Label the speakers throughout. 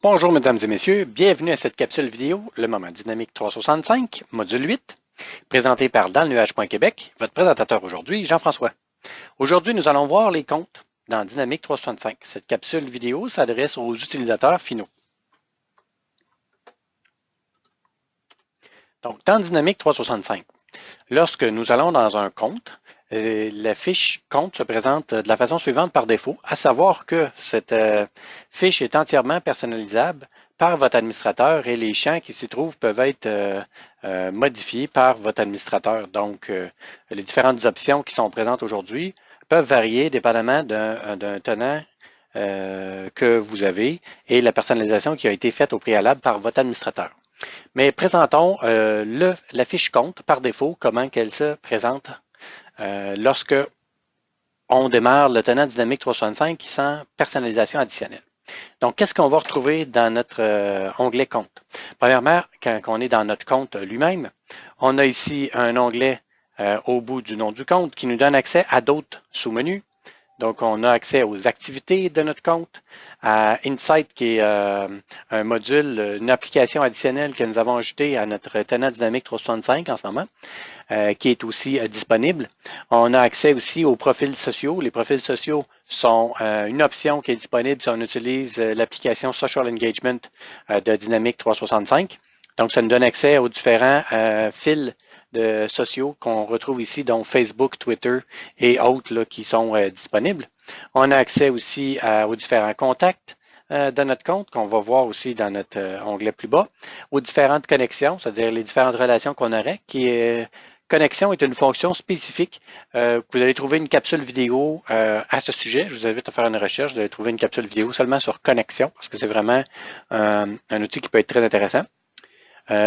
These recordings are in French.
Speaker 1: Bonjour mesdames et messieurs, bienvenue à cette capsule vidéo, le moment dynamique 365, module 8, présenté par Dans-le-nuage.québec, votre présentateur aujourd'hui, Jean-François. Aujourd'hui, nous allons voir les comptes dans Dynamique 365. Cette capsule vidéo s'adresse aux utilisateurs finaux. Donc, dans Dynamique 365, lorsque nous allons dans un compte, la fiche compte se présente de la façon suivante par défaut, à savoir que cette fiche est entièrement personnalisable par votre administrateur et les champs qui s'y trouvent peuvent être modifiés par votre administrateur. Donc, les différentes options qui sont présentes aujourd'hui peuvent varier dépendamment d'un tenant que vous avez et la personnalisation qui a été faite au préalable par votre administrateur. Mais présentons la fiche compte par défaut, comment qu'elle se présente lorsque on démarre le tenant Dynamique 365 sans personnalisation additionnelle. Donc, qu'est-ce qu'on va retrouver dans notre onglet compte? Premièrement, quand on est dans notre compte lui-même, on a ici un onglet au bout du nom du compte qui nous donne accès à d'autres sous-menus. Donc, on a accès aux activités de notre compte, à Insight, qui est un module, une application additionnelle que nous avons ajoutée à notre tenant Dynamique 365 en ce moment, qui est aussi disponible. On a accès aussi aux profils sociaux. Les profils sociaux sont une option qui est disponible si on utilise l'application Social Engagement de Dynamique 365. Donc, ça nous donne accès aux différents fils sociaux qu'on retrouve ici, dont Facebook, Twitter et autres là, qui sont disponibles. On a accès aussi aux différents contacts de notre compte, qu'on va voir aussi dans notre onglet plus bas, aux différentes connexions, c'est-à-dire les différentes relations qu'on aurait. Connexion est une fonction spécifique. Vous allez trouver une capsule vidéo à ce sujet. Je vous invite à faire une recherche. Vous allez trouver une capsule vidéo seulement sur connexion, parce que c'est vraiment un outil qui peut être très intéressant.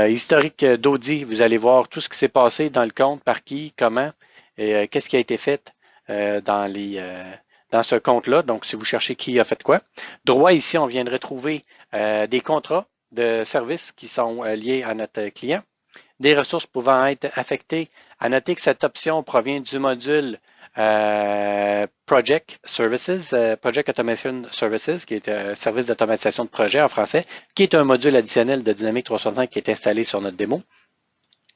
Speaker 1: Historique d'Audi, vous allez voir tout ce qui s'est passé dans le compte, par qui, comment, et qu'est-ce qui a été fait dans ce compte-là. Donc, si vous cherchez qui a fait quoi. Droit, ici, on viendrait trouver des contrats de services qui sont liés à notre client. Des ressources pouvant être affectées. À noter que cette option provient du module Project Services, Project Automation Services, qui est un service d'automatisation de projet en français, qui est un module additionnel de Dynamics 365 qui est installé sur notre démo.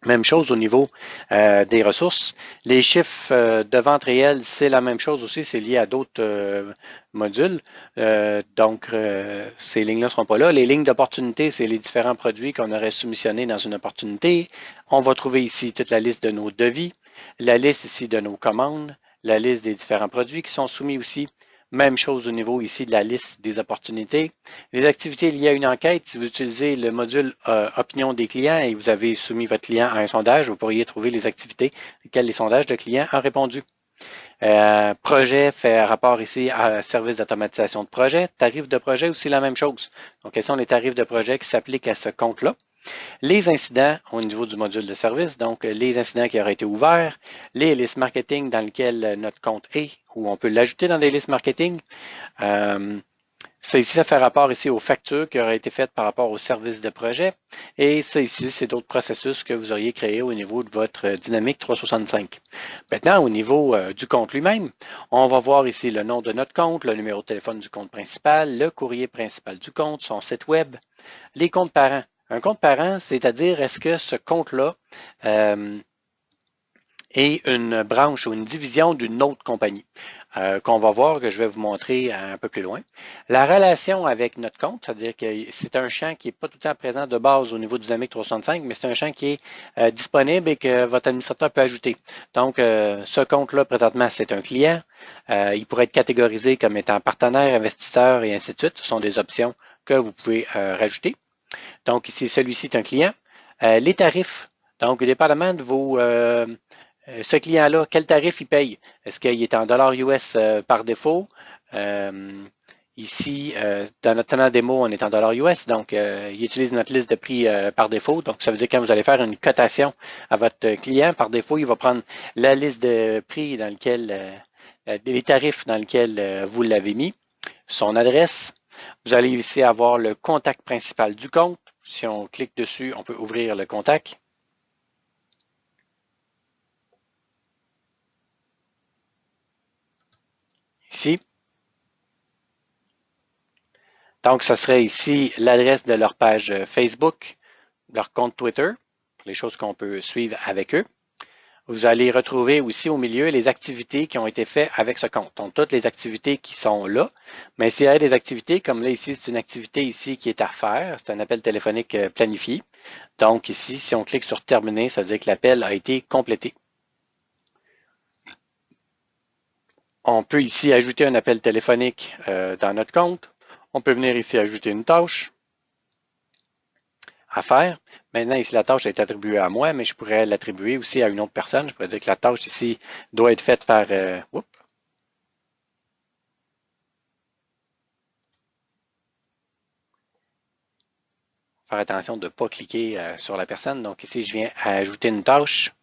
Speaker 1: Même chose au niveau des ressources. Les chiffres de vente réelle, c'est la même chose aussi, c'est lié à d'autres modules. Donc, ces lignes-là ne seront pas là. Les lignes d'opportunité, c'est les différents produits qu'on aurait soumissionnés dans une opportunité. On va trouver ici toute la liste de nos devis, la liste ici de nos commandes, la liste des différents produits qui sont soumis aussi. Même chose au niveau ici de la liste des opportunités. Les activités liées à une enquête, si vous utilisez le module Opinion des clients et vous avez soumis votre client à un sondage, vous pourriez trouver les activités auxquelles les sondages de clients ont répondu. Projet fait rapport ici à service d'automatisation de projet. Tarif de projet aussi la même chose. Donc, quels sont les tarifs de projet qui s'appliquent à ce compte-là? Les incidents au niveau du module de service, donc les incidents qui auraient été ouverts, les listes marketing dans lesquelles notre compte est, ou on peut l'ajouter dans des listes marketing. Ça ici, ça fait rapport ici aux factures qui auraient été faites par rapport au service de projet. Et ça ici, c'est d'autres processus que vous auriez créés au niveau de votre Dynamique 365. Maintenant, au niveau du compte lui-même, on va voir ici le nom de notre compte, le numéro de téléphone du compte principal, le courrier principal du compte, son site web, les comptes parents. Un compte parent, c'est-à-dire est-ce que ce compte-là est une branche ou une division d'une autre compagnie qu'on va voir, que je vais vous montrer un peu plus loin. La relation avec notre compte, c'est-à-dire que c'est un champ qui n'est pas tout le temps présent de base au niveau Dynamics 365, mais c'est un champ qui est disponible et que votre administrateur peut ajouter. Donc, ce compte-là, présentement, c'est un client. Il pourrait être catégorisé comme étant partenaire, investisseur et ainsi de suite. Ce sont des options que vous pouvez rajouter. Donc, ici, celui-ci est un client. Les tarifs, donc, dépendamment de vos ce client-là, quel tarif il paye? Est-ce qu'il est en dollars US par défaut? Ici, dans notre tenant démo, on est en dollars US, donc il utilise notre liste de prix par défaut. Donc, ça veut dire que quand vous allez faire une cotation à votre client, par défaut, il va prendre la liste de prix dans lequel, les tarifs dans lesquels vous l'avez mis, son adresse. Vous allez ici avoir le contact principal du compte. Si on clique dessus, on peut ouvrir le contact. Ici. Donc, ce serait ici l'adresse de leur page Facebook, leur compte Twitter, les choses qu'on peut suivre avec eux. Vous allez retrouver aussi au milieu les activités qui ont été faites avec ce compte. Donc, toutes les activités qui sont là. Mais s'il y a des activités, comme là ici, c'est une activité ici qui est à faire. C'est un appel téléphonique planifié. Donc ici, si on clique sur terminer, ça veut dire que l'appel a été complété. On peut ici ajouter un appel téléphonique dans notre compte. On peut venir ici ajouter une tâche à faire. Maintenant, ici, la tâche est attribuée à moi, mais je pourrais l'attribuer aussi à une autre personne. Je pourrais dire que la tâche ici doit être faite par... Faire attention de ne pas cliquer sur la personne. Donc ici, je viens ajouter une tâche.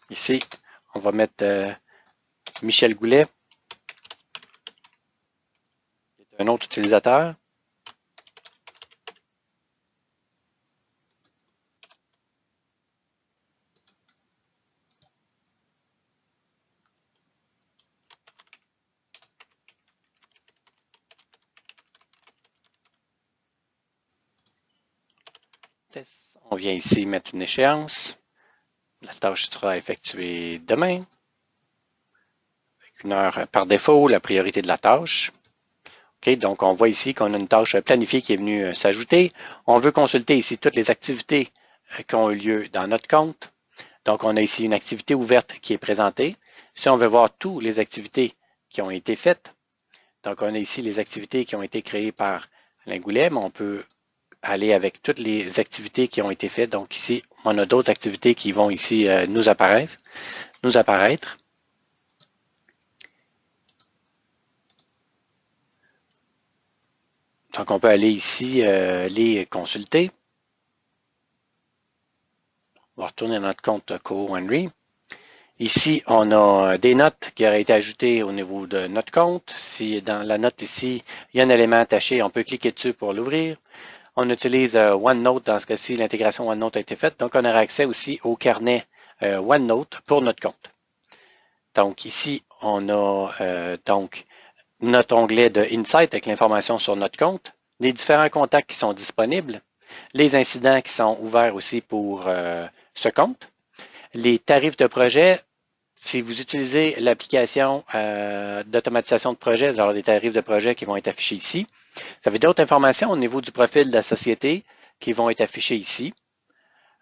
Speaker 1: Ici, on va mettre Michel Goulet, qui est un autre utilisateur. On vient ici mettre une échéance. La tâche sera effectuée demain. Avec 1 heure par défaut, la priorité de la tâche. Okay, donc, on voit ici qu'on a une tâche planifiée qui est venue s'ajouter. On veut consulter ici toutes les activités qui ont eu lieu dans notre compte. Donc, on a ici une activité ouverte qui est présentée. Si on veut voir toutes les activités qui ont été faites, donc on a ici les activités qui ont été créées par Alain Goulet, mais on peut aller avec toutes les activités qui ont été faites. Donc ici, on a d'autres activités qui vont ici nous apparaître. Donc, on peut aller ici les consulter. On va retourner dans notre compte Co-Henry. Ici, on a des notes qui auraient été ajoutées au niveau de notre compte. Si dans la note ici, il y a un élément attaché, on peut cliquer dessus pour l'ouvrir. On utilise OneNote. Dans ce cas-ci, l'intégration OneNote a été faite. Donc, on aura accès aussi au carnet OneNote pour notre compte. Donc, ici, on a donc notre onglet de Insight avec l'information sur notre compte, les différents contacts qui sont disponibles, les incidents qui sont ouverts aussi pour ce compte, les tarifs de projet. Si vous utilisez l'application d'automatisation de projet, vous aurez des tarifs de projet qui vont être affichés ici. Vous avez d'autres informations au niveau du profil de la société qui vont être affichées ici.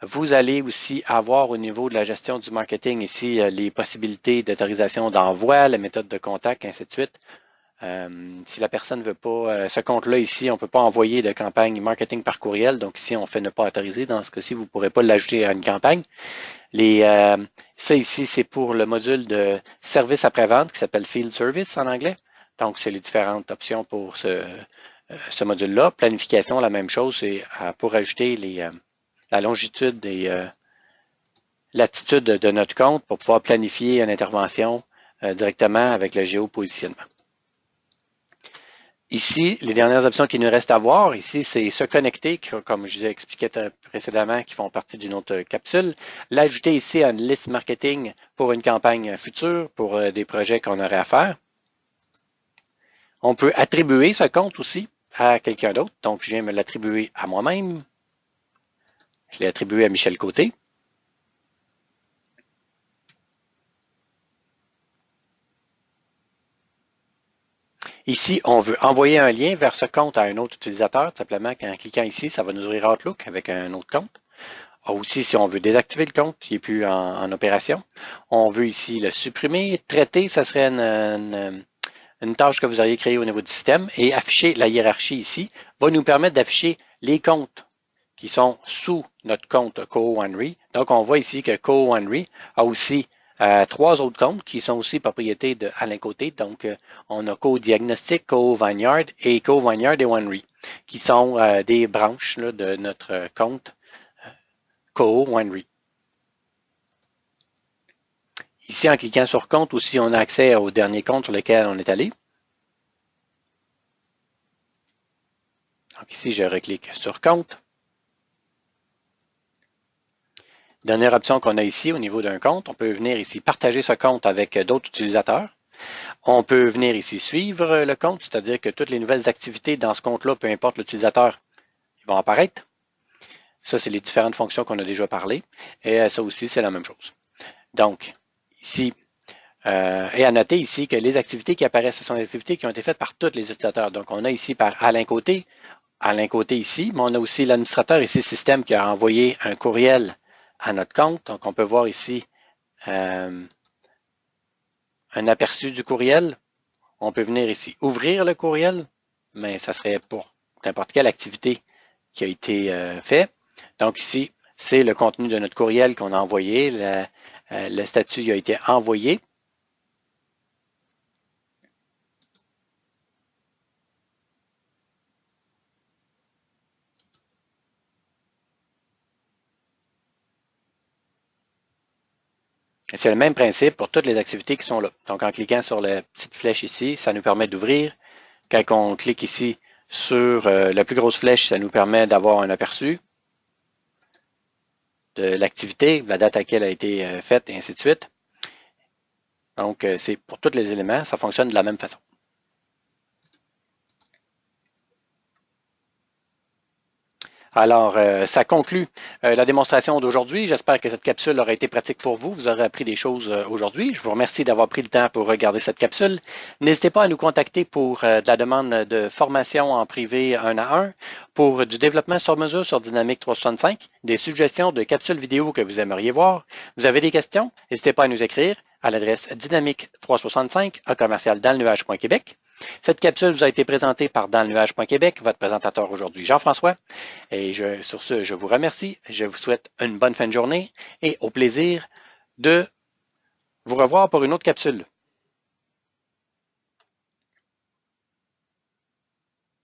Speaker 1: Vous allez aussi avoir au niveau de la gestion du marketing ici les possibilités d'autorisation d'envoi, la méthode de contact, ainsi de suite. Si la personne ne veut pas ce compte-là ici, on ne peut pas envoyer de campagne marketing par courriel. Donc ici, on fait ne pas autoriser. Dans ce cas-ci, vous ne pourrez pas l'ajouter à une campagne. Ça ici, c'est pour le module de service après-vente qui s'appelle Field Service en anglais. Donc, c'est les différentes options pour ce module-là. Planification, la même chose, c'est pour ajouter la longitude et latitude de notre compte pour pouvoir planifier une intervention directement avec le géopositionnement. Ici, les dernières options qui nous restent à voir, ici, c'est se connecter, comme je vous ai expliqué précédemment, qui font partie d'une autre capsule. L'ajouter ici à une liste marketing pour une campagne future, pour des projets qu'on aurait à faire. On peut attribuer ce compte aussi à quelqu'un d'autre. Donc, je viens me l'attribuer à moi-même. Je l'ai attribué à Michel Côté. Ici, on veut envoyer un lien vers ce compte à un autre utilisateur. Tout simplement, en cliquant ici, ça va nous ouvrir Outlook avec un autre compte. Aussi, si on veut désactiver le compte qui n'est plus en opération, on veut ici le supprimer. Traiter, ça serait une tâche que vous auriez créée au niveau du système. Et afficher la hiérarchie ici va nous permettre d'afficher les comptes qui sont sous notre compte Co-Henry. Donc, on voit ici que Co-Henry a aussi 3 autres comptes qui sont aussi propriétés de Alain Côté. Donc, on a Co-Diagnostic, Co-Vineyard et Co-Vineyard et Henry, qui sont des branches là, de notre compte Co-Henry. Ici, en cliquant sur compte aussi, on a accès au dernier compte sur lequel on est allé. Donc ici, je reclique sur compte. Dernière option qu'on a ici au niveau d'un compte, on peut venir ici partager ce compte avec d'autres utilisateurs. On peut venir ici suivre le compte, c'est-à-dire que toutes les nouvelles activités dans ce compte-là, peu importe l'utilisateur, ils vont apparaître. Ça, c'est les différentes fonctions qu'on a déjà parlé. Et ça aussi, c'est la même chose. Donc, ici, et à noter ici que les activités qui apparaissent, ce sont des activités qui ont été faites par tous les utilisateurs. Donc, on a ici par Alain Côté ici, mais on a aussi l'administrateur ici, système, qui a envoyé un courriel à notre compte. Donc, on peut voir ici un aperçu du courriel. On peut venir ici ouvrir le courriel, mais ça serait pour n'importe quelle activité qui a été faite. Donc ici, c'est le contenu de notre courriel qu'on a envoyé. Le statut a été envoyé. C'est le même principe pour toutes les activités qui sont là. Donc, en cliquant sur la petite flèche ici, ça nous permet d'ouvrir. Quand on clique ici sur la plus grosse flèche, ça nous permet d'avoir un aperçu de l'activité, la date à laquelle elle a été faite, et ainsi de suite. Donc, c'est pour tous les éléments, ça fonctionne de la même façon. Alors, ça conclut la démonstration d'aujourd'hui. J'espère que cette capsule aura été pratique pour vous. Vous aurez appris des choses aujourd'hui. Je vous remercie d'avoir pris le temps pour regarder cette capsule. N'hésitez pas à nous contacter pour de la demande de formation en privé 1 à 1, pour du développement sur mesure sur Dynamics 365, des suggestions de capsules vidéo que vous aimeriez voir. Vous avez des questions? N'hésitez pas à nous écrire à l'adresse dynamics365@commercial-dans-le-nuage.québec. Cette capsule vous a été présentée par dans-le-nuage.québec, votre présentateur aujourd'hui, Jean-François. Et sur ce, je vous remercie. Je vous souhaite une bonne fin de journée et au plaisir de vous revoir pour une autre capsule.